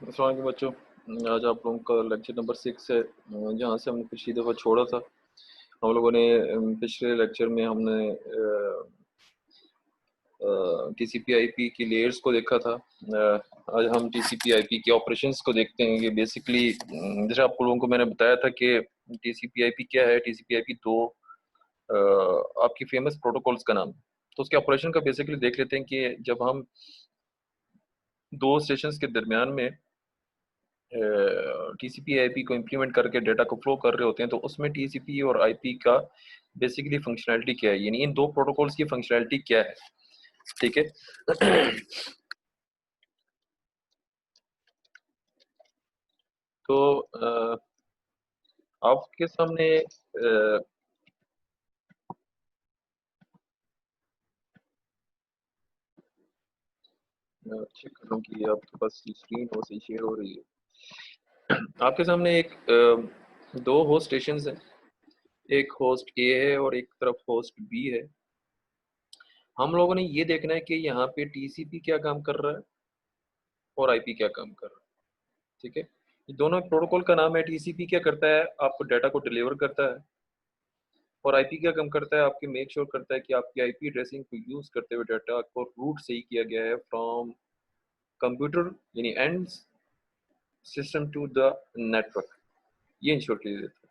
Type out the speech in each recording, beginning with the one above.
अस्सलाम वालेकुम बच्चों। आज आप लोगों का लेक्चर नंबर 6 है, जहाँ से हमने पिछली दफ़ा छोड़ा था। हम लोगों ने पिछले लेक्चर में हमने टीसीपी आईपी की लेयर्स को देखा था। आज हम टीसीपी आईपी के ऑपरेशंस को देखते हैं। ये बेसिकली जैसे आप लोगों को मैंने बताया था कि टीसीपी आईपी क्या है। टीसीपी आईपी दो आपकी फेमस प्रोटोकॉल्स का नाम है। तो उसके ऑपरेशन का बेसिकली देख लेते हैं कि जब हम दो स्टेशंस के दरमियान में टीसीपी आईपी को इम्प्लीमेंट करके डाटा को फ्लो कर रहे होते हैं, तो उसमें टीसीपी और आईपी का बेसिकली फंक्शनैलिटी क्या है, यानी इन दो प्रोटोकॉल्स की फंक्शनैलिटी क्या है। ठीक है। तो आपके सामने चेक कर लूँ कि आपके पास स्क्रीन हो सही शेयर हो रही है। आपके सामने एक दो होस्ट स्टेशंस हैं, एक होस्ट ए है और एक तरफ होस्ट बी है। हम लोगों ने ये देखना है कि यहाँ पे टीसीपी क्या काम कर रहा है और आईपी क्या काम कर रहा है। ठीक है, ये दोनों प्रोटोकॉल का नाम है। टीसीपी क्या करता है, आपको डाटा को डिलीवर करता है, और आईपी क्या काम करता है, आपकी मेक श्योर करता है कि आपकी आईपी एड्रेसिंग को यूज करते हुए डाटा को रूट सही किया गया है फ्रॉम कंप्यूटर यानी end system to the network. ये इंश्योर किया जाता है।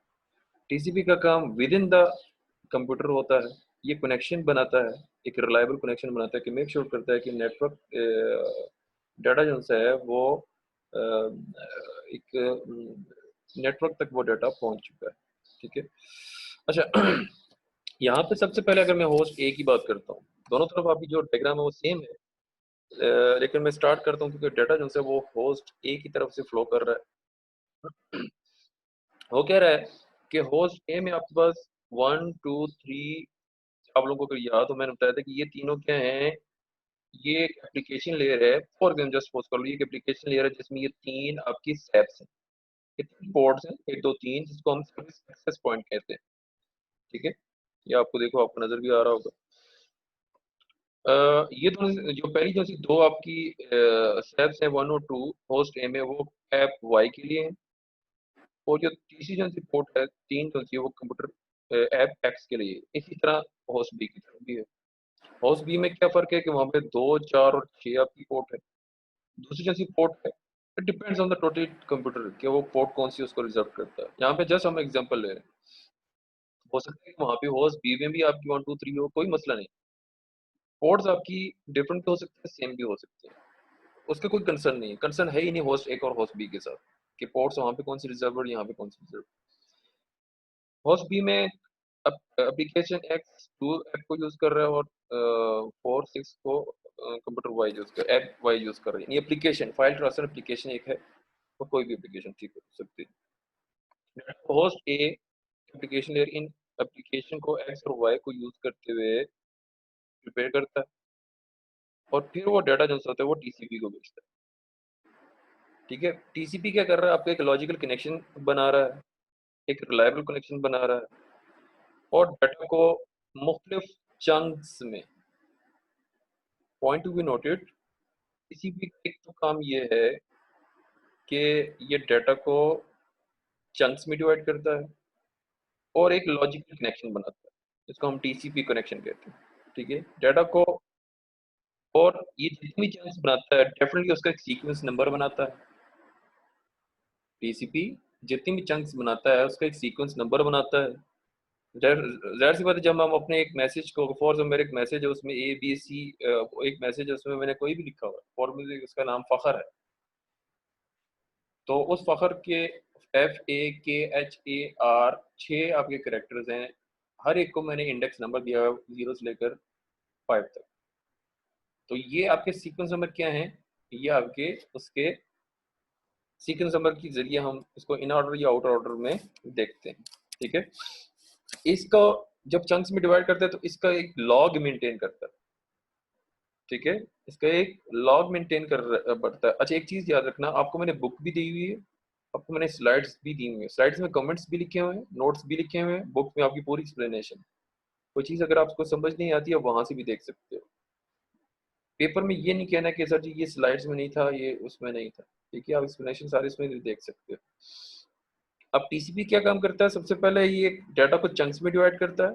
टीसीपी का काम विद इन द कंप्यूटर होता है। ये कनेक्शन बनाता है, एक रिलायबल कनेक्शन बनाता है कि मेक श्योर करता है कि नेटवर्क डाटा जो सा है वो एक नेटवर्क तक वो डाटा पहुंच चुका है। ठीक है। अच्छा, यहाँ पे सबसे पहले अगर मैं होस्ट ए की बात करता हूँ, दोनों तरफ आपकी जो डायग्राम है वो सेम है, लेकिन मैं स्टार्ट करता हूँ क्योंकि डाटा जो है वो होस्ट ए की तरफ से फ्लो कर रहा है। वो कह रहा है कि होस्ट ए में आपके पास 1 2 3, आप लोगों को अगर याद हो मैंने बताया था कि ये तीनों क्या हैं, ये एक एप्लीकेशन लेयर है। फॉर एग्जाम्पल जस्ट सपोज कर लो ये एक एप्लीकेशन लेयर है जिसमें ये तीन आपकी स्टेप्स हैं, ये तीन पोर्ट्स हैं, 1 2 3, जिसको हम सर्विस एक्सेस पॉइंट कहते हैं। ठीक है, ये आपको देखो आपको नजर भी आ रहा होगा। ये दोनों जो पहली जो सी दो आपकी स्टेप्स हैं 1 और 2 होस्ट ए में, वो ऐप वाई के लिए है, और जो तीसरी जो सी पोर्ट है 3 जो सी वो कंप्यूटर ऐप एक्स के लिए। इसी तरह होस्ट बी की तरफ भी है। होस्ट बी में क्या फर्क है कि वहाँ पे 2 4 और 6 आपकी पोर्ट है। दूसरी जो सी पोर्ट है, it depends on the total computer कि वो पोर्ट कौन सी उसको रिजर्व करता है। यहाँ पे जस्ट हम एग्जांपल ले रहे हैं। हो सकता है कि वहाँ पे होस्ट बी में भी आपकी 1 2 3 हो, कोई मसला नहीं। पोर्ट्स आपकी डिफरेंट भी हो सकते हैं, सेम भी हो सकते हैं, उसके कोई कंसर्न नहीं है। कंसर्न है ही नहीं होस्ट एक और होस्ट बी के साथ कि पोर्ट्स वहाँ पे कौन सी रिजर्व और यहाँ पे कौन सी रिजर्व। होस्ट बी में एप्लीकेशन एक्स 2 ऐप को यूज कर रहा है, और 4 6 को कंप्यूटर वाई यूज कर ऐप वाई यूज कर रही है। एप्लीकेशन फाइल ट्रांसफर एप्लीकेशन एक है, और कोई भी एप्लीकेशन ठीक हो सकती है। Host A application layer in application को एक्स और वाई को यूज करते हुए प्रिपेयर करता है, और फिर वो डाटा जो होता है वो टीसीपी को भेजता है। ठीक है, टीसीपी क्या कर रहा है, आपको एक लॉजिकल कनेक्शन बना रहा है, एक रिलायबल कनेक्शन बना रहा है, और डाटा को मुख्तलिफ चंक्स में। Point to be noted, TCP का एक तो काम ये है कि ये डाटा को चंक्स में डिवाइड करता है और एक लॉजिकल कनेक्शन बनाता है, जिसको हम टीसीपी कनेक्शन कहते हैं। ठीक है, डाटा को, और ये जितनी चंक्स बनाता है डेफिनेटली उसका एक सीक्वेंस नंबर बनाता है। टीसीपी जितनी भी चंक्स बनाता है उसका एक सीक्वेंस नंबर बनाता है। जाहिर सी बात है, जब हम अपने एक मैसेज को, फॉर एग्जाम्पल मेरे एक मैसेज है उसमें ए बी सी, एक मैसेज है उसमें मैंने कोई भी लिखा हुआ है, फॉर मुझे उसका नाम फखर है, तो उस फखर के FAKHAR 6 आपके करेक्टर्स हैं। हर एक को मैंने इंडेक्स नंबर दिया है 0 से लेकर 5 तक। तो ये आपके सीक्वेंस नंबर क्या हैं, ये आपके उसके सीक्वेंस नंबर के जरिए हम इसको इन ऑर्डर या आउट ऑर्डर में देखते हैं। ठीक है, इसको जब चंक्स में डिवाइड करते हैं तो इसका एक लॉग मेंटेन करता है। ठीक है, इसका एक लॉग मेंटेन कर बढ़ता है। अच्छा, एक चीज याद रखना, आपको मैंने बुक भी दी हुई है, आपको मैंने स्लाइड्स भी दी हुई है। स्लाइड्स में कमेंट्स भी लिखे हुए हैं, नोट्स भी लिखे हुए हैं, बुक में आपकी पूरी एक्सप्लेनेशन। कोई चीज अगर आपको समझ नहीं आती है वहां से भी देख सकते हो। पेपर में ये नहीं कहना कि सर जी ये स्लाइड्स में नहीं था, ये उसमें नहीं था। ठीक है, आप एक्सप्लेनेशन सारे इसमें देख सकते हो। अब टीसीपी क्या काम करता है? सबसे पहले ये डाटा को चंक्स में डिवाइड करता है।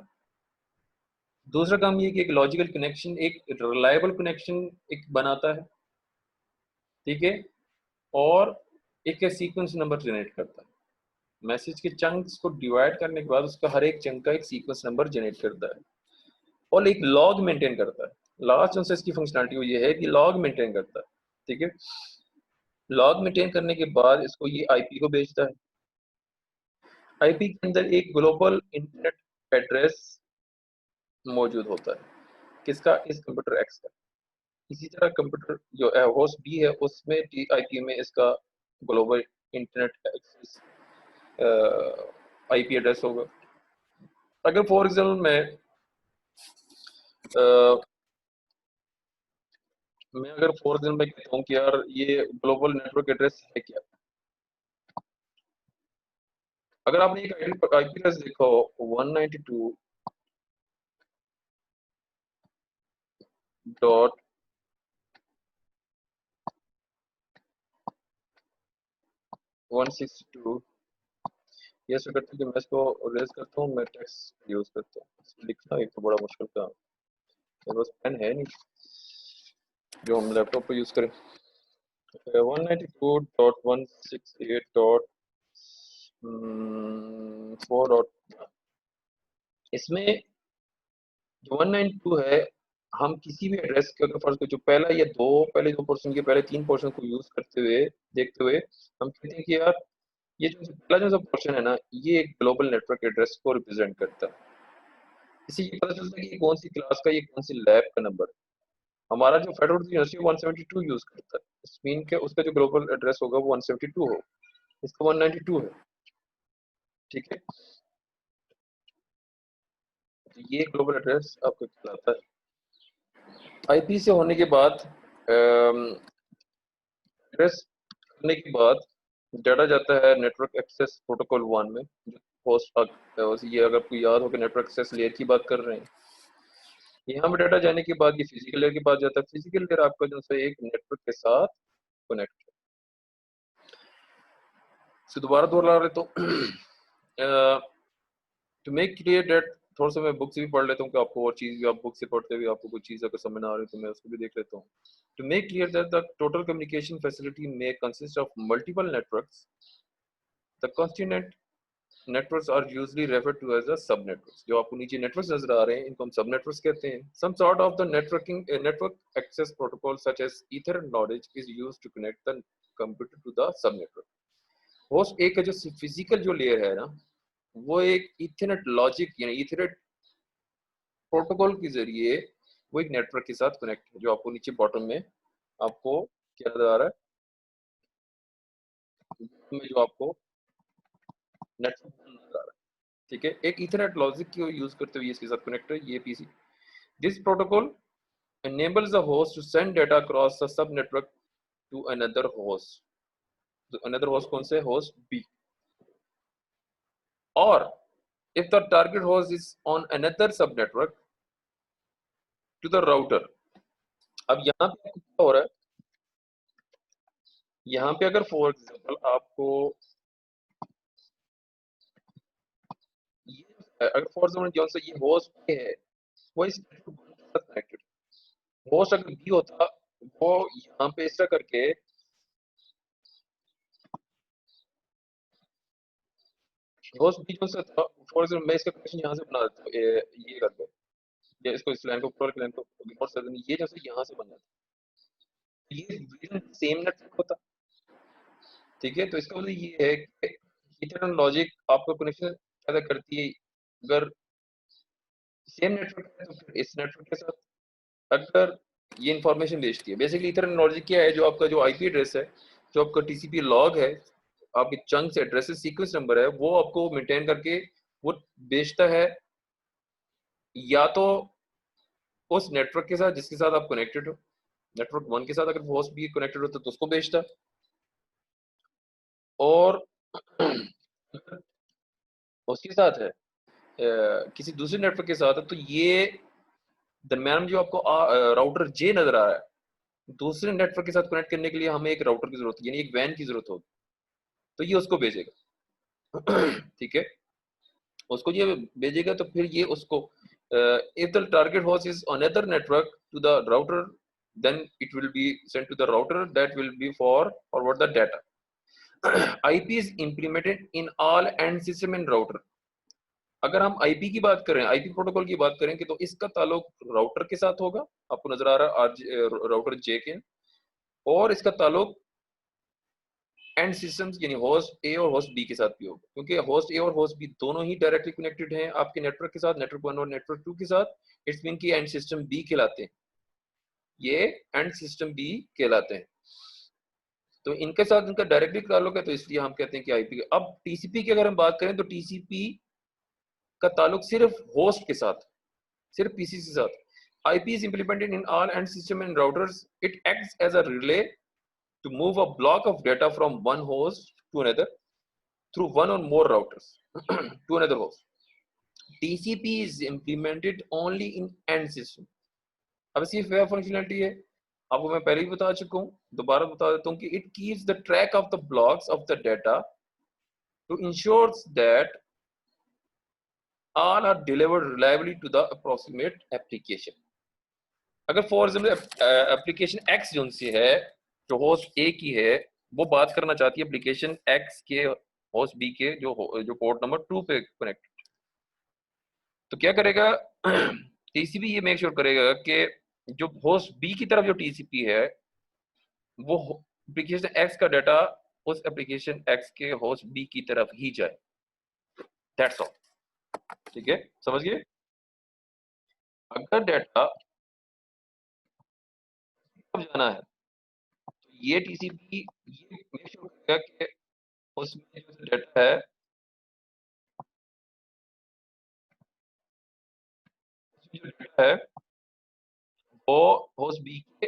दूसरा काम ये कि एक लॉजिकल कनेक्शन, एक रिलायबल कनेक्शन एक बनाता है, ठीक है, और एक सीक्वेंस नंबर जनरेट करता है। मैसेज के चंक्स को डिवाइड करने के बाद उसका हर एक चंक का एक सीक्वेंस नंबर जनरेट करता है और एक लॉग मेंटेन करता है। लास्ट जो इसकी फंक्शनलिटी वो ये है कि लॉग मेंटेन करता है, ठीक है। लॉग मेंटेन करने के बाद इसको ये आईपी को भेजता है। आईपी के अंदर एक ग्लोबल इंटरनेट एड्रेस मौजूद होता है, किसका? इस कंप्यूटर एक्स का। इसी तरह कंप्यूटर जो होस्ट बी है उसमें आईपी में इसका global internet access IP address होगा। अगर फॉर एग्जाम्पल मैं अगर फॉर एग्जाम्पल कहता हूँ कि यार ये ग्लोबल नेटवर्क एड्रेस है क्या, अगर आपने एक आईपी एड्रेस देखा हो 192.162, ये ऐसा करते हैं कि मैं इसको रेज करता हूँ, मैं टेक्स्ट यूज करता हूँ। इसको लिखना एक तो बड़ा मुश्किल काम, मेरे पास पेन है नहीं जो हम लैपटॉप पे यूज करें। 192.168.4. इसमें जो 192 है, हम किसी भी एड्रेस के अगर फर्ज जो पहले दो पोर्शन के पहले तीन पोर्शन को यूज करते हुए देखते हुए हम कहते हैं कि यार ये जो पहला जो पोर्शन है ना, ये एक ग्लोबल नेटवर्क एड्रेस को रिप्रेजेंट करता है। इससे ये पता चलता है कि ये कौन सी क्लास का, ये कौन सी लैब का नंबर है। हमारा जो फेडरल यूनिवर्सिटी 172 यूज करता है, इस मीन के उसका जो ग्लोबल एड्रेस होगा वो 172 हो, इसका 192 है, ठीक है। तो ये ग्लोबल एड्रेस आपको कहलाता है। आईपी से होने के बाद एड्रेस करने के बाद डाटा जाता है नेटवर्क एक्सेस प्रोटोकॉल 1 में, जो होस्ट ये अगर आपको याद हो कि नेटवर्क एक्सेस लेयर की बात कर रहे हैं। यहाँ पे डाटा जाने के बाद ये फिजिकल लेयर के पास जाता है। फिजिकल लेयर आपका जो है एक नेटवर्क के साथ कनेक्ट है। तो दोबारा दोहरा रहे तो टू मेक क्लियर दैट, थोड़ा सा मैं बुक से भी पढ़ लेता हूँ कि आपको और चीज भी, आप बुक से पढ़ते हुए आपको कोई चीज अगर समझ ना आ रही तो मैं उसको भी देख लेता हूँ। To make clear that the total communication facility may consist of multiple networks, the constituent networks are usually referred to as a sub networks. जो आपको नीचे नेटवर्क्स नजर आ रहे हैं इनको हम सब नेटवर्क्स कहते हैं। Some sort of the network access protocol such as Ethernet knowledge is used to connect the computer to the sub network. Host एक का जो फिजिकल जो लेयर है ना, वो एक इथरनेट लॉजिक यानी इथरनेट प्रोटोकॉल के जरिए वो एक नेटवर्क के साथ कनेक्ट है, जो आपको नीचे बॉटम में आपको क्या नजर आ रहा है, में जो आपको नेटवर्क नजर आ रहा है, ठीक है। एक इथरनेट लॉजिक को यूज करते हुए इसके साथ कनेक्ट है ये PC. This protocol enables the host to send data across the sub network to another host। तो another host कौन से? host B। और if the target host is on another sub network to the router। अब यहाँ पे क्या हो रहा है, यहाँ पे अगर फॉर एग्जाम्पल आपको ये अगर फॉर एग्जाम्पल जो सा ये होस्ट है वो इस नेटवर्क के साथ कनेक्टेड, होस्ट अगर बी होता वो यहाँ पे इस तरह करके होस्ट बी जो सा था, फॉर एग्जाम्पल मैं इसका कनेक्शन यहाँ से बना देता हूँ, ये करके ये इसको इस लाइन को ऊपर लाइन को इग्नोर कर देंगे, ये जैसे यहाँ से बन जाता है, ये सेम नेटवर्क होता, ठीक है। तो इसका मतलब ये है कि इथरनेट लॉजिक आपको कनेक्शन पैदा करती है अगर सेम नेटवर्क है तो फिर इस नेटवर्क के साथ अगर ये इंफॉर्मेशन भेजती है। बेसिकली इथरनेट लॉजिक क्या है, जो आपका जो आईपी एड्रेस है, जो आपका टीसीपी लॉग है, आपके चंक्स एड्रेसेस सीक्वेंस नंबर है, वो आपको मेंटेन करके वो भेजता है या तो उस नेटवर्क के साथ जिसके साथ आप कनेक्टेड हो। नेटवर्क 1 के साथ अगर होस्ट भी कनेक्टेड होता तो उसको भेजता, और उसके साथ है किसी दूसरे नेटवर्क के साथ है, तो ये दरम्यान में जो आपको राउटर जे नजर आ रहा है, दूसरे नेटवर्क के साथ कनेक्ट करने के लिए हमें एक राउटर की जरूरत है, यानी एक वैन की जरूरत होगी, तो ये उसको भेजेगा। ठीक है, उसको ये भेजेगा तो फिर ये उसको if the target host is another network to the router, then it will be sent to the router that will be for forward the data. IP is implemented in all end system and router. अगर हम IP की बात करें, IP protocol की बात करें कि तो इसका ताल्लुक राउटर के साथ होगा, आपको नजर आ रहा है राउटर जे के, और इसका ताल्लुक एंड सिस्टम्स यानी होस्ट ए और होस्ट बी के साथ भी होगा, क्योंकि होस्ट ए और होस्ट बी दोनों ही डायरेक्टली कनेक्टेड हैं आपके नेटवर्क के साथ, नेटवर्क 1 और नेटवर्क 2 के साथ। इट्स मीन कि एंड सिस्टम बी कहलाते हैं, ये एंड सिस्टम बी कहलाते हैं, तो इनके साथ इनका डायरेक्टली ताल्लुक है, तो इसलिए हम कहते हैं कि आईपी। अब टीसीपी की अगर हम बात करें तो टीसीपी का ताल्लुक सिर्फ होस्ट के साथ, सिर्फ पीसी के साथ। IP is implemented in all end system and routers, it acts as a relay to move a block of data from one host to another through one or more routers to another host. TCP is implemented only in end system. अब इसकी web functionality है, आपको मैं पहले ही बता चुका हूँ, दोबारा बता देता हूँ कि it keeps the track of the blocks of the data to ensure that all are delivered reliably to the approximate application. अगर फॉर एग्जाम्पल एप्लीकेशन एक्स जो सी है, जो होस्ट ए की है, वो बात करना चाहती है एप्लीकेशन एक्स के होस्ट बी के जो पोर्ट नंबर 2 पे कनेक्ट, तो क्या करेगा टीसीपी ये मेक श्योर करेगा कि जो होस्ट बी की तरफ जो टीसीपी है वो एप्लीकेशन एक्स का डाटा उस एप्लीकेशन एक्स के होस्ट बी की तरफ ही जाए, दैट्स ऑल। ठीक है, समझ गए? अगर डाटा जाना है तो ये टीसीपी ये मेक श्योर करेगा कि उसमें जो डाटा है जो डाटा है वो होस्ट बी के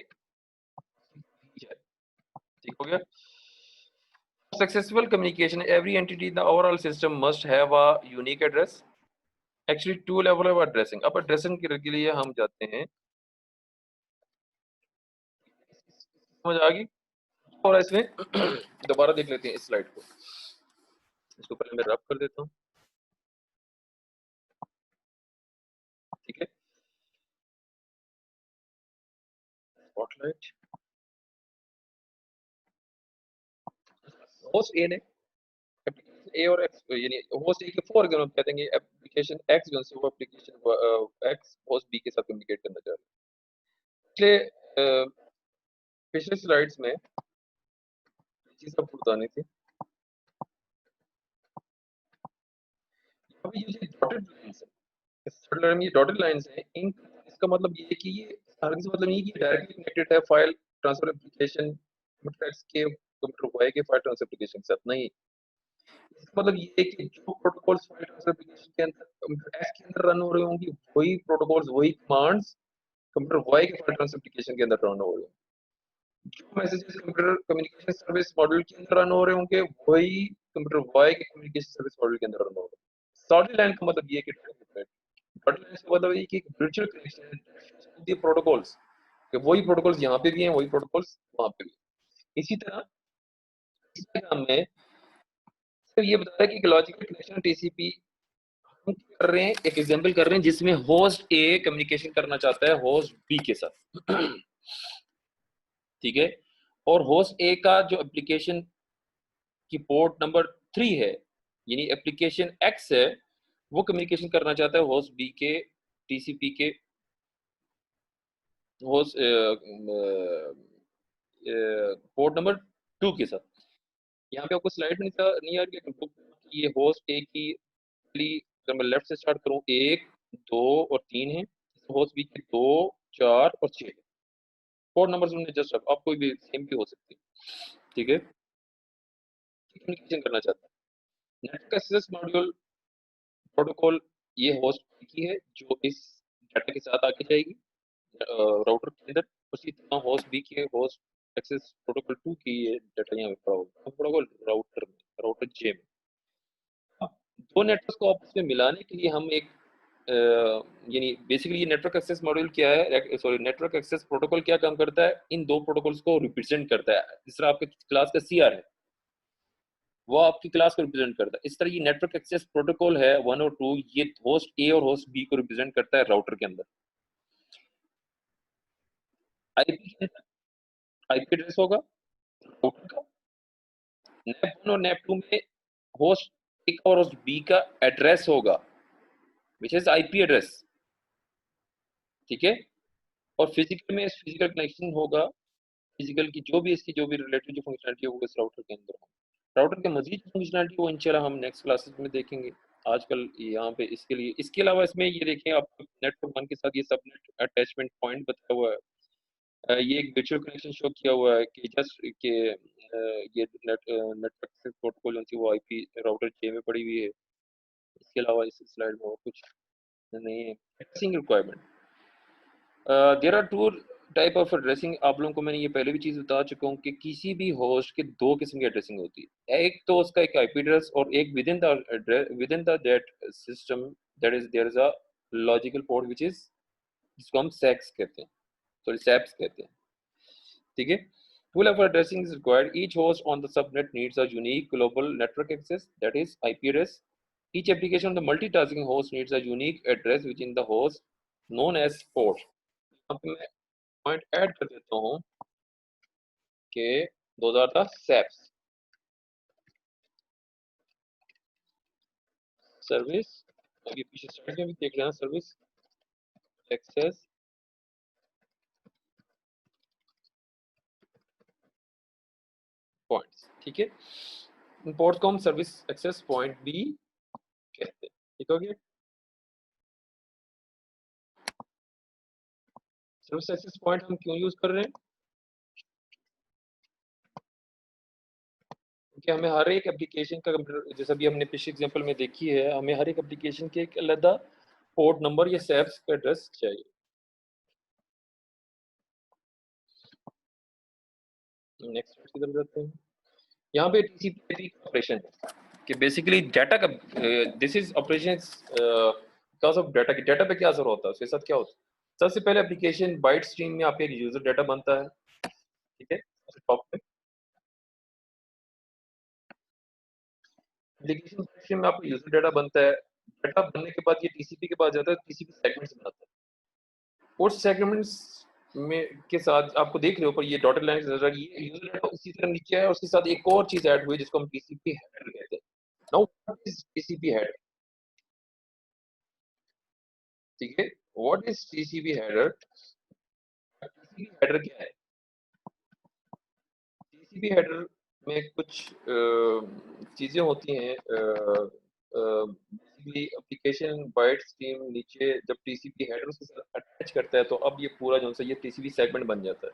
बीच है। ठीक हो गया? Successful communication, every entity in the overall system must have a unique address. Actually, two level of addressing. अब addressing के लिए हम जाते हैं, समझ आ गई? और इसमें दोबारा देख लेते हैं इस स्लाइड को, इसको पहले मैं रब कर देता हूँ। ठीक है, स्पॉटलाइट। होस्ट ए ने एप्लीकेशन ए और एक्स, यानी होस्ट ए के फॉर एग्जांपल कहते हैं एप्लीकेशन एक्स जो है वो एप्लीकेशन एक्स होस्ट बी के साथ कम्युनिकेट करना चाह रहे हैं। पिछले पिछले स्लाइड्स में चीज आपको बतानी थी, अभी ये डॉटेड लाइंस है, थर्ड लाइन में ये डॉटेड लाइंस हैं, इन इसका मतलब ये है कि ये आगे से मतलब नहीं है कि डायरेक्टली कनेक्टेड है file transfer application computer x के कंप्यूटर वाई के फाइल ट्रांसफर एप्लीकेशन के साथ नहीं। इसका मतलब ये है कि जो प्रोटोकॉल्स फाइल ट्रांसफर एप्लीकेशन के अंदर कंप्यूटर एक्स के अंदर रन हो रहे होंगे, वही प्रोटोकॉल्स वही कमांड्स कंप्यूटर वाई के फाइल ट्रांसफर एप्लीकेशन के अंदर रन हो रहे होंगे। जो messages computer communication service module के अंदर रन हो रहे होंगे, वही कंप्यूटर वाई के कम्युनिकेशन सर्विस मॉड्यूल के अंदर रन हो रहे होंगे। सॉलिड लाइन का मतलब ये है कि मतलब ये कि वर्चुअल कनेक्शन दी प्रोटोकॉल्स, कि वही प्रोटोकॉल्स यहाँ पे भी हैं, वही प्रोटोकॉल्स वहाँ पे भी। इसी तरह इस डायग्राम में सिर्फ ये बताया कि लॉजिकल कनेक्शन टीसीपी हम कर रहे हैं, एक एग्जांपल कर रहे हैं जिसमें होस्ट ए कम्युनिकेशन करना चाहता है होस्ट बी के साथ। ठीक है, और होस्ट ए का जो एप्लीकेशन की पोर्ट नंबर 3 है, यानी एप्लीकेशन एक्स है, वो कम्युनिकेशन करना चाहता है होस्ट बी के टीसीपी के होस्ट पोर्ट नंबर 2 के साथ। यहाँ पे आपको स्लाइड में नहीं आ रही, लेकिन ये होस्ट ए की अगर मैं लेफ्ट से स्टार्ट करूँ, 1 2 और 3 है, होस्ट बी की 2 4 और 6 पोर्ट नंबर हमने जस्ट अब कोई भी सेम भी हो सकती है। ठीक है, कम्युनिकेशन करना चाहता है नेटवर्क एक्सेस मॉड्यूल प्रोटोकॉल, ये होस्ट की है जो इस डाटा के साथ आगे जाएगी राउटर के अंदर। उसी तरह होस्ट बी की होस्ट एक्सेस प्रोटोकॉल 2 की ये डाटा यहाँ पे पड़ा होगा राउटर जे में। अब दो नेटवर्क को आपस में मिलाने के लिए हम एक यानी बेसिकली ये नेटवर्क एक्सेस मॉड्यूल क्या है, सॉरी नेटवर्क एक्सेस प्रोटोकॉल क्या काम करता है, इन दो प्रोटोकॉल्स को रिप्रेजेंट करता है। जिस तरह आपके क्लास का CR है वो आपकी क्लास को रिप्रेजेंट करता है, इस तरह ये नेटवर्क एक्सेस प्रोटोकॉल है 1 और 2, ये होस्ट A और होस्ट B को रिप्रेजेंट करता है राउटर के अंदर। आईपी आईपी एड्रेस होगा राउटर का, NAP 1 और NAP 2 में होस्ट A और होस्ट B का एड्रेस होगा विच इज आईपी एड्रेस, ठीक है। और फिजिकल में फिजिकल कनेक्शन होगा, फिजिकल की जो भी इसकी जो भी रिलेटेड जो फंक्शनलिटी है वो इस राउटर के अंदर होगा। राउटर के मजीद फंक्शनलिटी वो इंशाल्लाह हम नेक्स्ट क्लासेस में देखेंगे। आजकल यहाँ पे इसके लिए, इसके अलावा इसमें ये देखें आप नेटवर्क 1 के साथ ये सबनेट अटैचमेंट पॉइंट बताया हुआ है। ये एक वर्चुअल कनेक्शन शो किया हुआ है कि जस्ट के ये नेटवर्क से प्रोटोकॉल जो वो आईपी राउटर J में पड़ी हुई है। इसके अलावा इस स्लाइड में और कुछ नहीं है। Addressing requirement, there are two type of addressing. आप लोगों को मैंने ये पहले भी चीज बता चुका हूँ कि किसी भी होस्ट के दो किस्म की एड्रेसिंग होती है। एक तो उसका एक आईपी एड्रेस और एक within the that system that is there is a logical port which is, जिसको हम सेक्स कहते हैं, सॉरी सैप्स कहते हैं, ठीक है। Two level addressing is required. Each host on the subnet needs a unique global network access, that is IP address. Each application on the multitasking host needs a unique address within the host known as port. यहाँ पे मैं point add कर देता हूँ कि those are the SAPs, service, अभी पीछे slide में भी देख लेना, सर्विस एक्सेस पॉइंट्स, ठीक है। पोर्ट को हम सर्विस एक्सेस पॉइंट भी कहते हैं, ठीक हो गया। सर्विस एक्सेस पॉइंट हम क्यों यूज कर रहे हैं, क्योंकि हमें हर एक एप्लीकेशन का कंप्यूटर, जैसा भी हमने पिछले एग्जांपल में देखी है, हमें हर एक एप्लीकेशन के एक अलग पोर्ट नंबर या सैप्स का एड्रेस चाहिए। नेक्स्ट की तरफ जाते हैं। यहाँ पे टीसीपी ऑपरेशन कि बेसिकली डाटा का, this is operation because of data की, डाटा पे क्या असर होता है, उसके साथ क्या होता है। सबसे पहले एप्लीकेशन बाइट स्ट्रीम में आपके एक यूजर डाटा बनता है, ठीक है। टॉप पे एप्लीकेशन स्ट्रीम में आपका यूजर डाटा बनता है। डाटा बनने के बाद ये टीसीपी के पास जाता है, टीसीपी सेगमेंट्स बनाता है। उस सेगमेंट्स में के साथ आपको देख रहे हो पर ये डॉटेड लाइन नजर आ रही है, यूजर डाटा उसी तरह नीचे है, उसके साथ एक और चीज ऐड हुई जिसको हम टीसीपी हेडर कहते हैं। Now what is TCP header, ठीक है। What is TCP header, TCP header क्या है। टीसीपी हेडर में कुछ चीजें होती हैं, बेसिकली एप्लीकेशन बाइट स्ट्रीम नीचे जब टीसीपी हेडर उसके साथ अटैच करता है तो अब ये पूरा जो है ये टीसीपी सेगमेंट बन जाता है।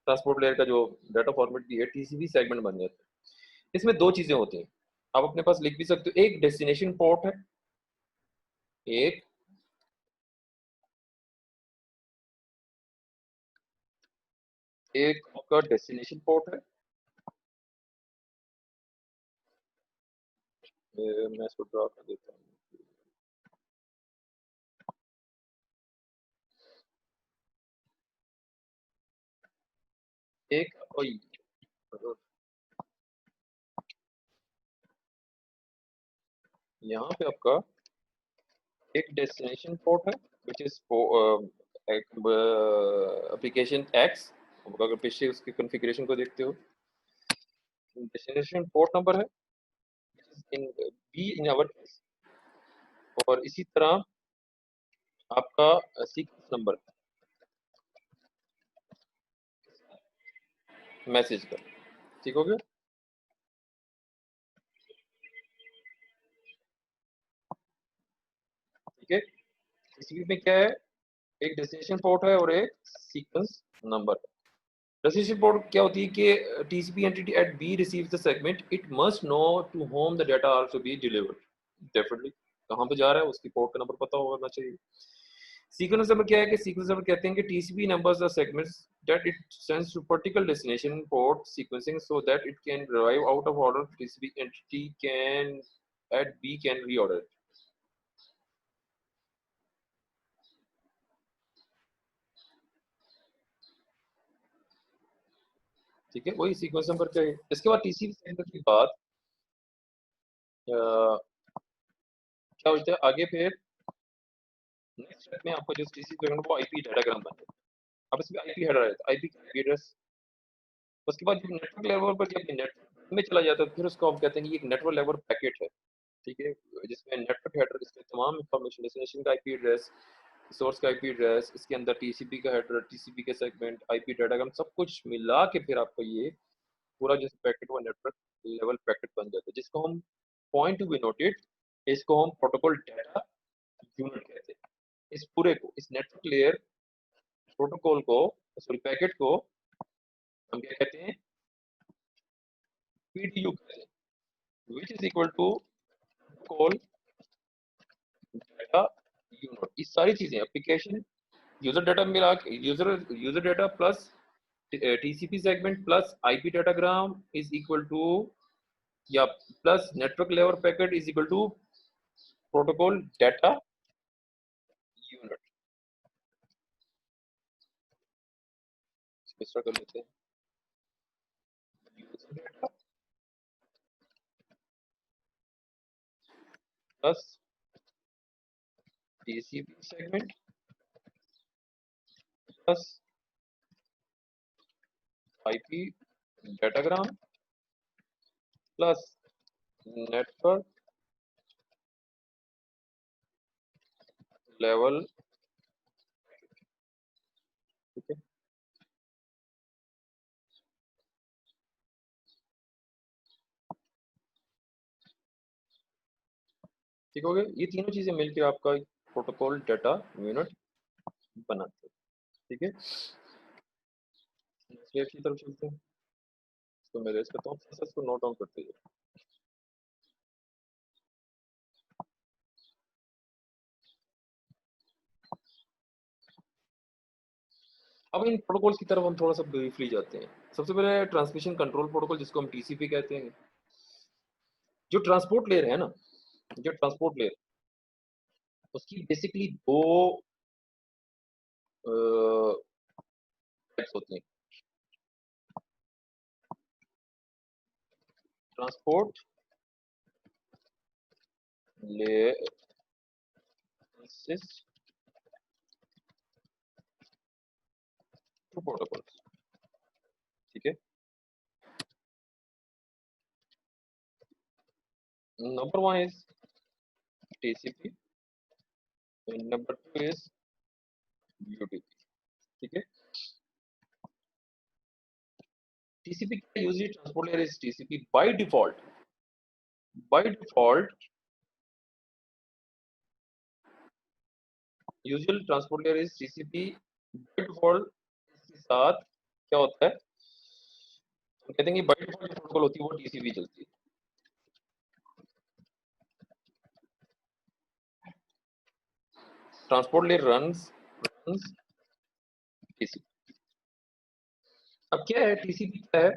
ट्रांसपोर्ट लेयर का जो डाटा फॉर्मेट भी है टीसीपी सेगमेंट बन जाता है। इसमें दो चीजें होती हैं, आप अपने पास लिख भी सकते हो। एक डेस्टिनेशन पोर्ट है, एक एक आपका डेस्टिनेशन पोर्ट है। मैं इसको ड्रा कर देता हूँ। एक यहाँ पे आपका एक डेस्टिनेशन पोर्ट है विच इज एप्लीकेशन एक्स। अगर पीछे उसकी कॉन्फ़िगरेशन को देखते हो, डेस्टिनेशन पोर्ट नंबर है in be in our case, और इसी तरह आपका सीक्वेंस नंबर मैसेज का, ठीक हो गया। ठीक है, इसी में क्या है, एक डेस्टिनेशन पोर्ट है और एक सीक्वेंस नंबर है। डेस्टिनेशन पोर्ट क्या होती है कि TCP entity at B receives the segment, it must know to whom the data also be delivered. Definitely कहाँ पे जा रहा है उसकी पोर्ट का नंबर पता होना चाहिए। सीक्वेंस नंबर क्या है कि सीक्वेंस नंबर कहते हैं कि TCP numbers the segments that it sends to particular destination port sequencing so that it can arrive out of order. TCP entity can at B can reorder it. ठीक है, वही sequence number का है। इसके बाद टीसीपी सेगमेंट की बात क्या होता है आगे फिर नेक्स्ट स्टेप में आपको जो टीसीपी सेगमेंट वो आईपी डाटाग्राम बनता है। अब इसमें आईपी हेडर है, आईपी का एड्रेस। उसके बाद जब नेटवर्क लेवल पर जब नेटवर्क में चला जाता है फिर उसको हम कहते हैं कि ये एक नेटवर्क लेवल पैकेट है। ठीक है, जिसमें नेटवर्क हेडर इसके तमाम इंफॉर्मेशन, डेस्टिनेशन का आईपी एड्रेस, सोर्स का आईपी एड्रेस, इसके अंदर टीसीपी का हेडर, टीसीपी के सेगमेंट, आईपी डाटाग्राम सब कुछ मिला के फिर आपको ये पूरा जो पैकेट वो नेटवर्क लेवल पैकेट बन जाता है, जिसको हम पॉइंट टू बी नोटेड, इसको हम प्रोटोकॉल डाटा यूनिट कहते हैं। इस पूरे को, इस नेटवर्क लेयर प्रोटोकॉल को, सॉरी पैकेट को हम क्या कहते हैं, पीडीयू कहते हैं, which is equal to call data unit. ये सारी चीजें एप्लीकेशन यूजर डाटा मिला के, user data plus TCP segment plus IP datagram is equal to, या plus network level packet is equal to protocol data unit. इसको कर लेते हैं, user data plus TCP segment plus IP datagram plus network level. ठीक है, ठीक हो गया। ये तीनों चीजें मिलकर आपका प्रोटोकॉल डाटा यूनिट बनाते हैं। ठीक है, नेक्स्ट की तरफ चलते हैं। तो मैं रेस करता हूँ, इसको नोट डाउन करते हैं। अब इन प्रोटोकॉल्स की तरफ हम थोड़ा सा ब्रीफली जाते हैं। सबसे पहले ट्रांसमिशन कंट्रोल प्रोटोकॉल, जिसको हम टीसीपी कहते हैं। जो ट्रांसपोर्ट लेयर है ना, जो ट्रांसपोर्ट लेयर, उसकी बेसिकली दो टाइप्स होती हैं। Transport layer two protocols. ठीक है, number one is TCP, number two is UDP. ठीक है, टीसीपी का usually transport layer is TCP by default. By default usual transport layer is TCP by default. इसके साथ क्या होता है, हम कहते हैं कि बाय डिफॉल्ट जो प्रोटोकॉल होती है वो टीसीपी चलती है। Transport layer runs TCP. अब क्या है, टीसीपी क्या है,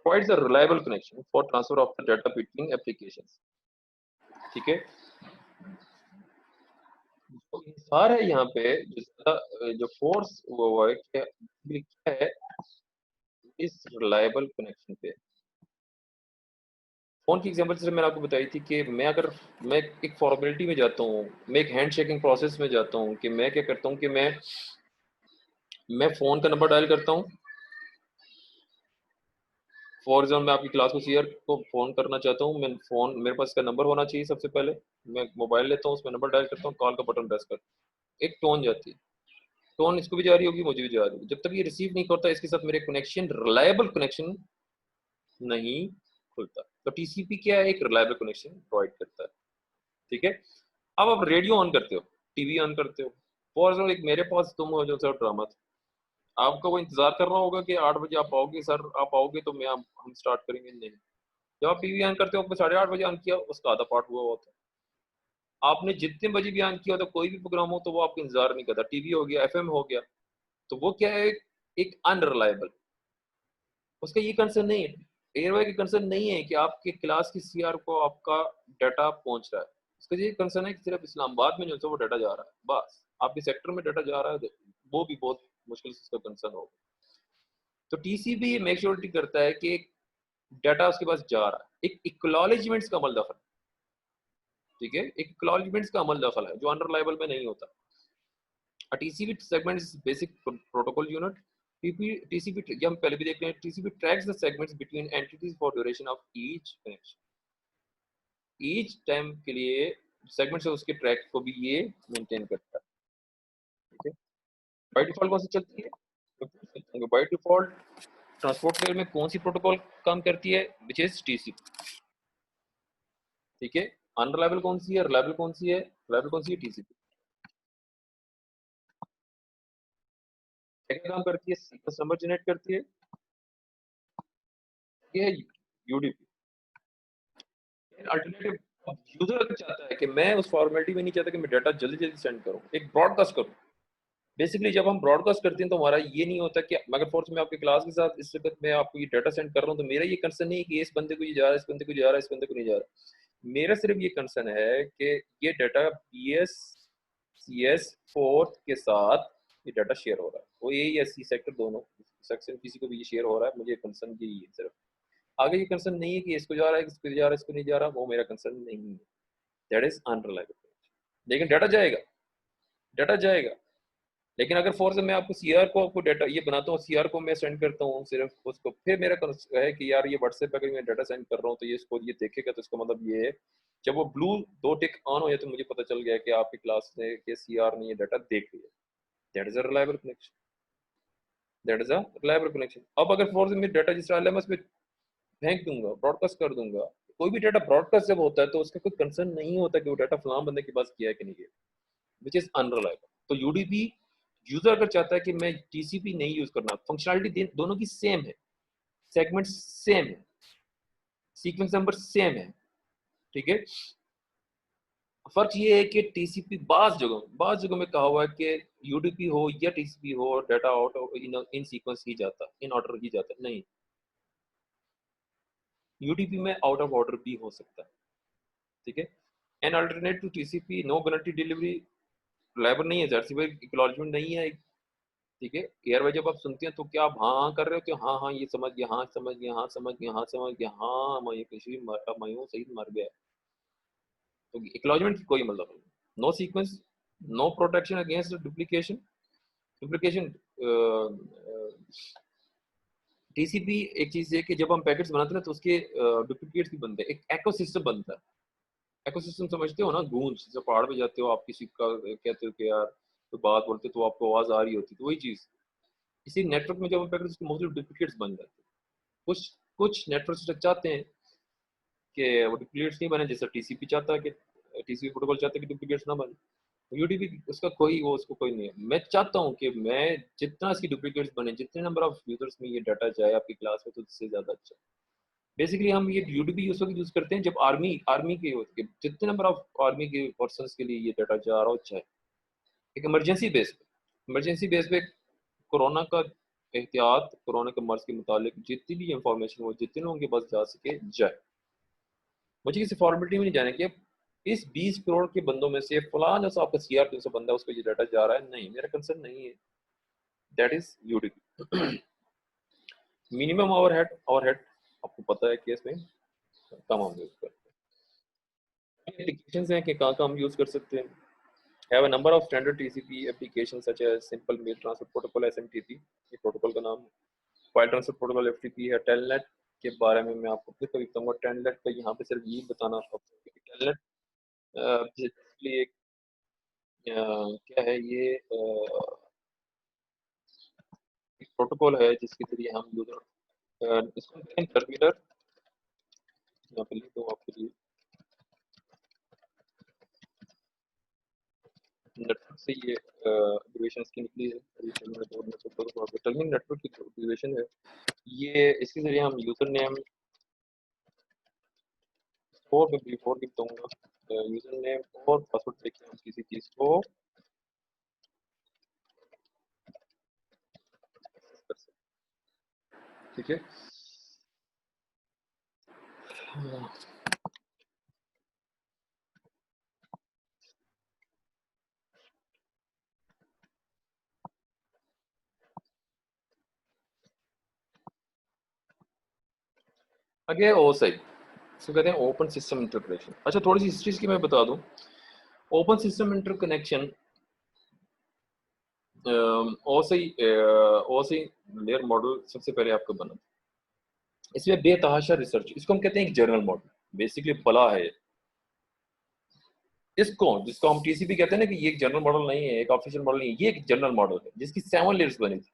provides a reliable connection for transfer of the data between applications। ठीक है, तो इंसार है यहाँ पे जो ज्यादा जो फोर्स वो है क्या है, इस रिलायबल कनेक्शन पे। फोन की एग्जांपल से मैंने आपको बताई थी कि मैं एक फॉर्मेलिटी में जाता हूँ, मैं एक हैंड शेकिंग प्रोसेस में जाता हूँ, कि मैं क्या करता हूँ कि मैं फोन का नंबर डायल करता हूँ। फॉर एग्जाम्पल मैं आपकी क्लास को सीयर को फोन करना चाहता हूँ, मैं फोन, मेरे पास इसका नंबर होना चाहिए। सबसे पहले मैं मोबाइल लेता हूँ, उसमें नंबर डायल करता हूँ, कॉल का बटन प्रेस कर, एक टोन जाती है, टोन इसको भी जा रही होगी, मुझे भी जा रही होगी। जब तक ये रिसीव नहीं करता, इसके साथ मेरे कनेक्शन, रिलायबल कनेक्शन नहीं खुलता। तो टीसीपी क्या है, एक रिलायबल कनेक्शन प्रोवाइड करता है। ठीक है, अब आप रेडियो ऑन करते हो, टीवी ऑन करते हो, फॉर एग्जाम्पल एक मेरे पास तुम हो जो सर ड्रामा था, आपको वो इंतजार कर रहा होगा कि 8 बजे आप आओगे, सर आप आओगे तो हम स्टार्ट करेंगे। नहीं, जब आप टीवी ऑन करते हो, 8:30 बजे ऑन किया, उसका आधा पार्ट हुआ होता है। आपने जितने बजे भी ऑन किया होता, कोई भी प्रोग्राम हो तो वो आपको इंतजार नहीं करता। टीवी हो गया, एफएम हो गया, तो वो क्या है, एक अनरिलायबल। उसका ये कंसर्न नहीं है, एयरवाई की कंसर्न नहीं है कि आपके क्लास की सीआर को आपका डाटा पहुंच रहा है। उसका ये कंसर्न है कि सिर्फ इस्लामाबाद में जो है वो डाटा जा रहा है, बस आपके सेक्टर में डाटा जा रहा है, वो भी बहुत मुश्किल से उसका कंसर्न होगा। तो टीसीपी मेक श्योरिटी करता है कि डाटा उसके पास जा रहा है, एक एक्नॉलेजमेंट्स का अमल दखल, ठीक है, एक एक्नॉलेजमेंट्स का अमल दखल है जो अनरिलायबल में नहीं होता। A TCP segment is basic protocol unit. TCP ये हम पहले भी देख रहे हैं, TCP tracks the segments between entities for duration of each connection. Each time के लिए segments है उसके track को भी ये maintain करता है, ठीक है। By default कौन सी चलती है? By default ट्रांसपोर्ट लेयर में कौन सी प्रोटोकॉल काम करती है? Which is TCP, ठीक है। अनरिलायबल कौन सी है? रिलायबल कौन सी है? रिलायबल कौन सी है? TCP। क्या काम करती है? सीक्वेंस नंबर जनरेट करती है, ये यूडीपी। अल्टरनेटिव यूजर अगर चाहता है कि मैं उस फॉर्मेलिटी में नहीं चाहता कि मैं डाटा जल्दी जल्दी सेंड करूं, एक ब्रॉडकास्ट करूं। बेसिकली जब हम ब्रॉडकास्ट करते हैं तो हमारा ये नहीं होता कि अगर फोर्स में आपके क्लास के साथ इस वक्त मैं आपको ये डाटा सेंड कर रहा हूं तो मेरा ये कंसर्न नहीं है कि इस बंदे को ये जा रहा है, इस बंदे को जा रहा है, इस बंदे को नहीं जा रहा। मेरा सिर्फ ये कंसर्न है कि ये डाटा BS CS फोर्थ के साथ ये डाटा शेयर हो रहा है, वो AESC सेक्टर दोनों सेक्शन किसी को भी ये शेयर हो रहा है। मुझे कंसर्न यही है सिर्फ, आगे ये कंसर्न नहीं है कि इसको जा रहा है, इसको जा रहा है, इसको नहीं जा रहा, वो मेरा कंसर्न नहीं है। That is unreliable. लेकिन डाटा जाएगा, डाटा जाएगा। लेकिन अगर फॉर मैं आपको सीआर को आपको डाटा ये बनाता हूँ, सीआर को मैं सेंड करता हूँ सिर्फ उसको, फिर मेरा है कि यार ये व्हाट्सएप पे अगर मैं डाटा सेंड कर रहा हूँ तो ये इसको ये देखेगा, तो इसका मतलब ये है जब वो ब्लू दो टिक ऑन हो जाए तो मुझे पता चल गया कि आपकी क्लास ने के सीआर ने ये डाटा देख लिया। That is a reliable connection, that is a reliable connection. अब अगर फॉर मैं डाटा जिस तरह मैं फेंक दूंगा, ब्रॉडकास्ट कर दूंगा, कोई भी डाटा ब्रॉडकास्ट जब होता है तो उसका कोई कंसर्न नहीं होता कि वो डाटा फलां बंदे के पास किया है कि नहीं किया, विच इज अनरिलायबल। तो यूडीपी यूजर अगर चाहता है कि मैं टीसीपी नहीं यूज करना, फंक्शनलिटी दोनों की सेम है, सेगमेंट सेम है, सीक्वेंस नंबर सेम है, ठीक है। फर्क ये है कि टीसीपी बाज जगहों में कहा हुआ है कि यूडीपी हो या टीसीपी हो, डाटा आउट इन सीक्वेंस ही जाता, इन ऑर्डर ही जाता, नहीं, यूडीपी में आउट ऑफ ऑर्डर भी हो सकता है, ठीक है। An alternate to TCP, no guarantee delivery, reliable नहीं है, जाहिर सी बात एक्नॉलेजमेंट नहीं है, ठीक है। एयर वाइज जब आप सुनते हैं तो क्या आप हाँ हाँ कर रहे हो कि हाँ हाँ ये समझ गया, हाँ समझ गया, हाँ समझ गया, हाँ समझ गया, हाँ मैं किसी मयूं सही मर गया, तो एक्नॉलेजमेंट की कोई मतलब नहीं। No sequence, no protection against duplication, duplication. TCP एक चीज है कि जब हम पैकेट्स बनाते हैं तो उसके डुप्लीकेट्स भी बनते हैं, एक इकोसिस्टम बनता है। इकोसिस्टम समझते हो ना, गूंज, जब पहाड़ पे जाते हो आप किसी का कहते हो कि यार तो बात बोलते तो आपको आवाज आ रही होती, तो वही चीज इसी नेटवर्क में जब हम पैकेट्स मोस्टली डुप्लीकेट्स बन जाते हैं। कुछ कुछ नेटवर्क चाहते हैं कि वो डुप्लीकेट्स नहीं बने, जैसा टीसीपी चाहता है कि टीसीपी प्रोटोकॉल चाहता है कि डुप्लीकेट्स ना बने। यूडीपी उसका कोई वो उसको कोई नहीं है। मैं चाहता हूँ कि मैं जितना इसकी डुप्लीकेट्स बने, जितने नंबर ऑफ यूजर्स में ये डाटा जाए आपकी क्लास में, तो उससे ज्यादा अच्छा। बेसिकली हम ये यूडीपी यूज यूज करते हैं जब आर्मी के जितने नंबर ऑफ आर्मी के पर्सन के लिए ये डाटा जा रहा हो चाहे, एक इमरजेंसी बेस पे कोरोना का एहतियात, कोरोना के मर्ज के मुतालिक जितनी भी इंफॉर्मेशन हो जितने लोगों के पास जा सके जाए। मुझे किसी फॉर्मेलिटी में नहीं जाने कि इस 20 करोड़ के बंदों में से फलां जैसा आपका सीआर 300 बंदा उसको ये डाटा जा रहा है, नहीं, मेरा कंसर्न नहीं है। That is UDP. Minimum overhead आपको पता है कि इसमें कम हम यूज करते हैं। एप्लीकेशन हैं कि कहाँ हम यूज कर सकते हैं। Have a number of standard TCP applications such as Simple Mail Transfer Protocol (SMTP), ये प्रोटोकॉल का नाम है। फाइल ट्रांसफर प्रोटोकॉल FTP है। टेलनेट के बारे में मैं आपको फिर कभी बताऊंगा। टेलनेट का यहाँ पे सिर्फ ये बताना टेलनेट बेसिकली एक क्या है ये एक प्रोटोकॉल है जिसके जरिए हम यूजर इसको टर्मिनल यहाँ पे लिख दूँ आपके लिए। नेटवर्क से ये डेरिवेशन की निकली है, टर्मिनल नेटवर्क की डेरिवेशन है ये। इसके जरिए हम यूजर नेम और मैं बिफोर भी बताऊंगा, यूजर नेम और पासवर्ड देके हम किसी चीज को कर सकते, ठीक है। आगे ओएसआई, इसको कहते हैं ओपन सिस्टम इंटरकनेक्शन। अच्छा, थोड़ी सी हिस्ट्री की मैं बता दूं। Open system interconnection OSI OSI layer model सबसे पहले आपका बना। इसमें बेतहाशा रिसर्च, इसको हम कहते हैं एक जर्नल मॉडल, बेसिकली पला है इसको, जिसको हम टीसीपी कहते हैं ना कि ये एक जनरल मॉडल नहीं है, एक ऑफिशियल मॉडल नहीं है, ये एक जनरल मॉडल है जिसकी 7 लेयर्स बनी थी।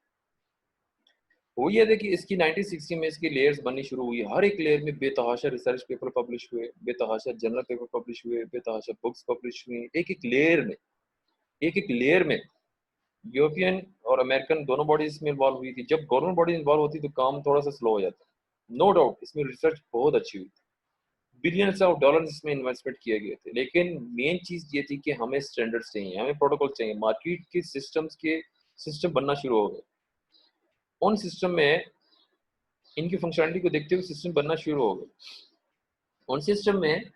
वो ये देखिए, इसकी 1960 में इसकी लेयर्स बननी शुरू हुई। हर एक लेयर में बेतहाशा रिसर्च पेपर पब्लिश हुए, बेतहाशा जर्नल पेपर पब्लिश हुए, बेतहाशा बुक्स पब्लिश हुई। एक एक लेयर में, एक एक लेयर में यूरोपियन और अमेरिकन दोनों बॉडीज इसमें इन्वॉल्व हुई थी। जब गवर्नमेंट बॉडी इन्वॉल्व होती तो काम थोड़ा सा स्लो हो जाता। नो डाउट इसमें रिसर्च बहुत अच्छी हुई, बिलियंस ऑफ डॉलर्स इसमें इन्वेस्टमेंट किए गए थे, लेकिन मेन चीज ये थी कि हमें स्टैंडर्ड्स चाहिए, हमें प्रोटोकॉल चाहिए। मार्केट के सिस्टम्स के सिस्टम बनना शुरू हो गए। उन सिस्टम में इनकी फंक्शनलिटी को देखते हुए सिस्टम बनना शुरू हो गए। उन सिस्टम में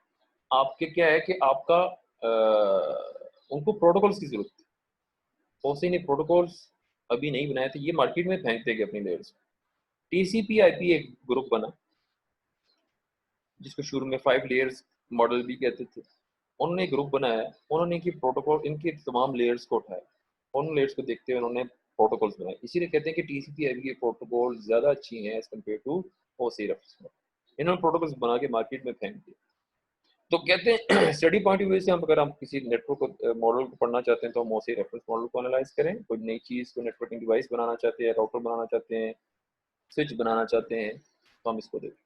आपके क्या है कि आपका उनको प्रोटोकॉल्स की जरूरत थी। ओसी ने प्रोटोकॉल्स अभी नहीं बनाए थे, ये मार्केट में फेंकते गए अपनी लेयर्स। टीसीपी आईपी एक ग्रुप बना, जिसको शुरू में 5 लेयर्स मॉडल भी कहते थे। उन्होंने एक ग्रुप बनाया, उन्होंने की प्रोटोकॉल इनके तमाम लेयर्स को उठाया, उन लेयर्स को देखते हुए उन्होंने प्रोटोकॉल्स बनाए। इसीलिए कहते हैं कि टीसीपी आईपी की प्रोटोकॉल ज्यादा अच्छी हैं as compare to OSI reference. इन्होंने प्रोटोकॉल्स बना के मार्केट में फेंक दिए। तो कहते हैं स्टडी पॉइंट ऑफ व्यू से हम अगर हम किसी नेटवर्क को मॉडल को पढ़ना चाहते हैं तो हम ओसी रेफरेंस मॉडल को एनालाइज करें। कोई नई चीज को नेटवर्किंग डिवाइस बनाना चाहते हैं, राउटर बनाना चाहते हैं, स्विच बनाना चाहते हैं, तो हम इसको देखें।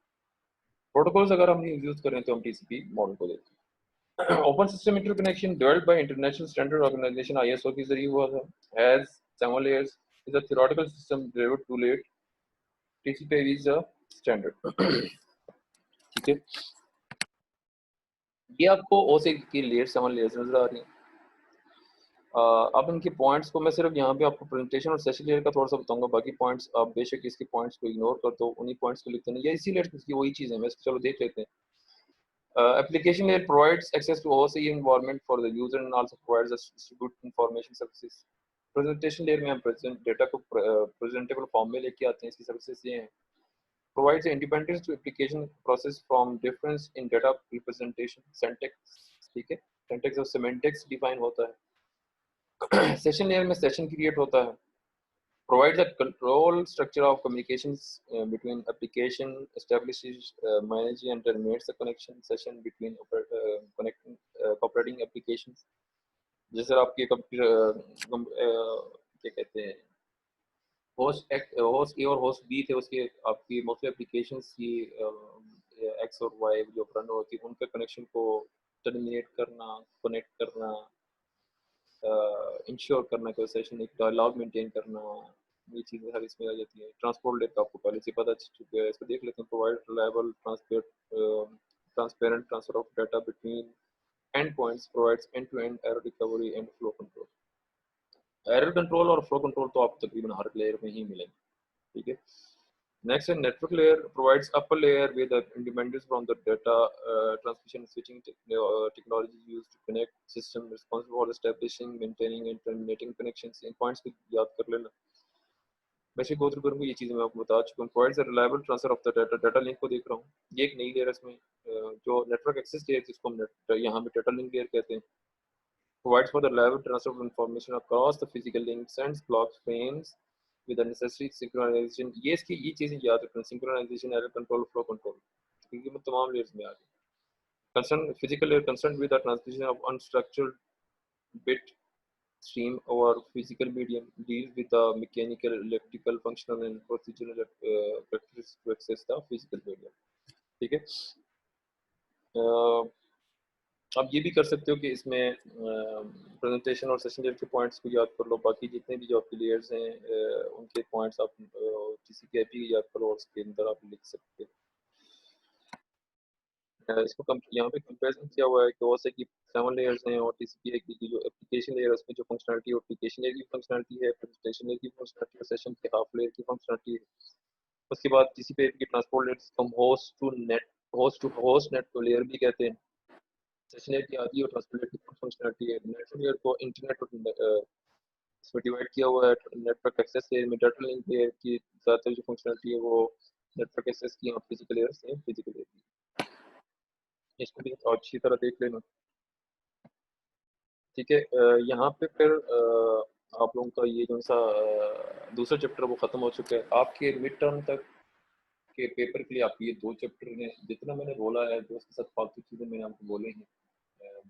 प्रोटोकॉल्स अगर हम यूज करें तो हम टीसीपी मॉडल को देखें। Open system interconnection developed by international standard organization ISO के जरिए हुआ था। Has 7 layers, is a theoretical system delivered to late, TCP is a standard. ठीक है, ये आपको ओसी की लेयर 7 लेयर्स नजर आ रही हैं। अब इनके पॉइंट्स को मैं सिर्फ यहाँ पे आपको प्रेजेंटेशन और सेशन लेयर का थोड़ा सा बताऊंगा, बाकी पॉइंट्स आप बेशक इसके पॉइंट्स को इग्नोर कर दो, उन्हीं पॉइंट्स को लिखते नहीं, या इसी लेयर की वही चीज़ है। मैं चलो देख लेते हैं। Application layer provides access to OSI environment for the user and also provides us distribute information services. Presentation layer में हम present data को presentable form में लेके आते हैं। इसकी services ये हैं: provides independence to application process from difference in data representation, syntax, ठीक है, syntax और semantics define होता है। Session layer में session create होता है, provides a control structure of communications between application, establishes, manages and terminates the connection session between connecting cooperating applications। जैसे आपके कंप्यूटर क्या कहते हैं, होस्ट ए और होस्ट बी थे, उसके आपकी मोस्टली एप्लीकेशंस की एक्स और वाई जो रन होती है, उनके कनेक्शन को टर्मिनेट करना, कनेक्ट करना, इंश्योर करना कि सेशन एक डायलॉग मेंटेन करना, ये चीज़ें हर इसमें आ जाती है। ट्रांसपोर्ट लेयर का आपको पहले से पता चुका है, इसको देख लेते हैं। Provide reliable transparent transfer of data between end points, provides end to end error recovery and flow control. Error control और फ्लो कंट्रोल तो आपको तकरीबन हर लेयर में ही मिलेंगे। ठीक है, next, a network layer provides upper layer with the independence from the data transmission and switching technologies used to connect system responsible for establishing, maintaining and terminating connections। In points को याद कर लेना। वैसे go through करूंगा, ये चीज़ें मैं आपको बता चुका हूँ। provides a reliable transfer of the data, data link को देख रहा हूँ, ये एक नई लेयर है इसमें, जो नेटवर्क एक्सेस लेयर जिसको हम यहाँ पे डाटा लिंक लेयर कहते हैं। provides for the reliable transfer of information across the physical links and block frames with the necessary synchronization। ये इसकी ये चीज़ें याद रखना, synchronization, error control, flow control, क्योंकि मैं तमाम लेयर्स में आ गई। concern physical layer concerned with the transmission of unstructured bit stream over physical medium, deals with the mechanical, electrical, functional and procedural practices to access the physical medium। ठीक है, आप ये भी कर सकते हो कि इसमें प्रेजेंटेशन और सेशन लेयर के पॉइंट्स को याद कर लो, बाकी जितने भी जो आपके लेयर्स हैं उनके पॉइंट्स आप किसी के आईपी याद करो और उसके अंदर आप लिख सकते हो। इसको यहाँ पे कंपैरिजन किया हुआ है कि ओएसआई की 7 लेयर्स हैं और टीसीपी की जो एप्लीकेशन लेयर है उसमें जो फंक्शनलिटी है, एप्लीकेशन लेयर की फंक्शनलिटी है, प्रेजेंटेशन लेयर की फंक्शनलिटी है, सेशन के हाफ लेयर की फंक्शनलिटी है। उसके बाद टीसीपी की ट्रांसपोर्ट लेयर जिसको हम host to host net layer भी कहते हैं। सेशन लेयर की आदि और ट्रांसपोर्ट लेयर की फंक्शनलिटी है। नेटवर्क लेयर को इंटरनेट और इसमें डिवाइड किया हुआ है। नेटवर्क एक्सेस लेयर में डाटा लिंक लेयर की ज़्यादातर जो फंक्शनलिटी है वो नेटवर्क एक्सेस की और physical air same physical air, इसको भी अच्छी तरह देख लेना। ठीक है, यहाँ पे फिर आप लोगों का ये जो सा दूसरा चैप्टर वो ख़त्म हो चुका है। आपके मिड टर्म तक के पेपर के लिए आपके ये 2 चैप्टर ने जितना मैंने बोला है, जो उसके साथ फालतू चीज़ें मैंने आपको बोले हैं,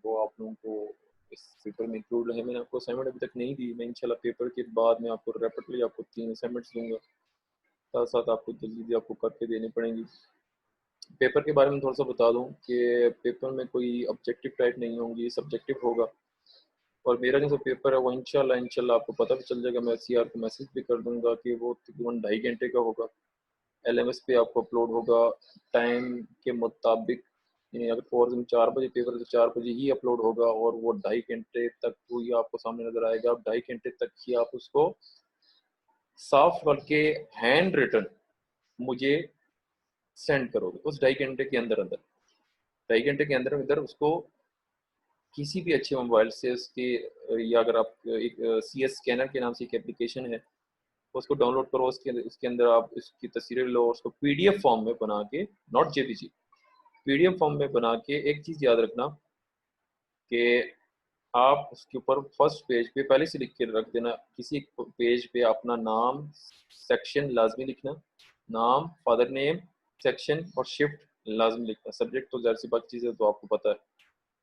वो आप लोगों को इस पेपर में इंक्लूड रहे। मैंने आपको असाइनमेंट अभी तक नहीं दी, मैं इंशाल्लाह पेपर के बाद में आपको रैपिडली आपको 3 असाइनमेंट्स दूँगा, साथ-साथ आपको जल्दी-जल्दी आपको करके देनी पड़ेंगी। पेपर के बारे में थोड़ा-सा बता दूँ कि पेपर में कोई ऑब्जेक्टिव टाइप नहीं होंगी, सब्जेक्टिव होगा। और मेरा जो पेपर है वो इंशाल्लाह आपको पता भी चल जाएगा, मैं सीआर को मैसेज भी कर दूंगा कि वो तकरीबन 2.5 घंटे का होगा। एलएमएस पे आपको अपलोड होगा टाइम के मुताबिक, यानी अगर फॉर एग्जाम्पल 4 बजे पेपर है तो 4 बजे ही अपलोड होगा, और वो 2.5 घंटे तक वो ही आपको सामने नजर आएगा। आप 2.5 घंटे तक ही आप उसको साफ करके हैंड रिटन मुझे सेंड करोगे उस 2.5 घंटे के अंदर अंदर। 2.5 घंटे के अंदर अंदर उसको किसी भी अच्छे मोबाइल से उसके, या अगर आप एक CS स्कैनर के नाम से एक एप्लीकेशन है, उसको डाउनलोड करो, उसके अंदर आप इसकी तस्वीरें लो, उसको PDF फॉर्म में बना के, नॉट JPG, PDF फॉर्म में बना के, एक चीज़ याद रखना कि आप उसके ऊपर फर्स्ट पेज पे पहले से लिख के रख देना, किसी पेज पे अपना नाम, सेक्शन लाजमी लिखना, नाम, फादर नेम, सेक्शन और शिफ्ट लाजमी लिखना। सब्जेक्ट तो ज़ाहिर सी बात चीज़ है, तो आपको पता है,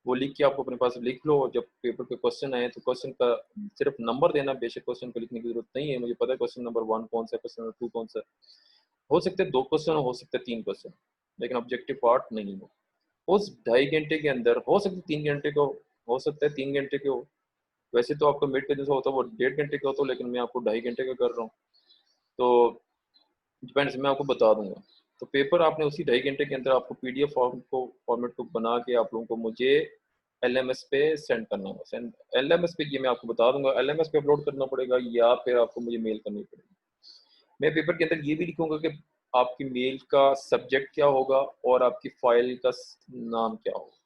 वो लिख के आपको अपने पास लिख लो। जब पेपर पे क्वेश्चन आए तो क्वेश्चन का सिर्फ नंबर देना, बेशक क्वेश्चन को लिखने की जरूरत नहीं है, मुझे पता है क्वेश्चन नंबर 1 कौन सा है, क्वेश्चन नंबर 2 कौन सा है। हो सकते हैं 2 क्वेश्चन हो सकते हैं 3 क्वेश्चन, लेकिन ऑब्जेक्टिव पार्ट नहीं हो। उस 2.5 घंटे के अंदर हो सकते 3 घंटे को, हो सकता है 3 घंटे के हो। वैसे तो आपका मिड का जैसा होता है वो 1.5 घंटे का होता है, लेकिन मैं आपको 2.5 घंटे का कर रहा हूँ, तो डिपेंड्स, मैं आपको बता दूंगा। तो पेपर आपने उसी 2.5 घंटे के अंदर आपको PDF फॉर्मेट को बना के आप लोगों को मुझे LMS पे सेंड करना होगा। सेंड LMS पे, ये मैं आपको बता दूंगा, LMS पे अपलोड करना पड़ेगा या फिर आपको मुझे मेल करनी पड़ेगी। मैं पेपर के अंदर ये भी लिखूंगा कि आपकी मेल का सब्जेक्ट क्या होगा और आपकी फाइल का नाम क्या होगा।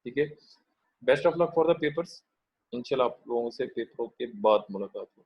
ठीक है, best of luck for the papers. इंशाल्लाह आप लोगों से पेपरों के बाद मुलाकात हो।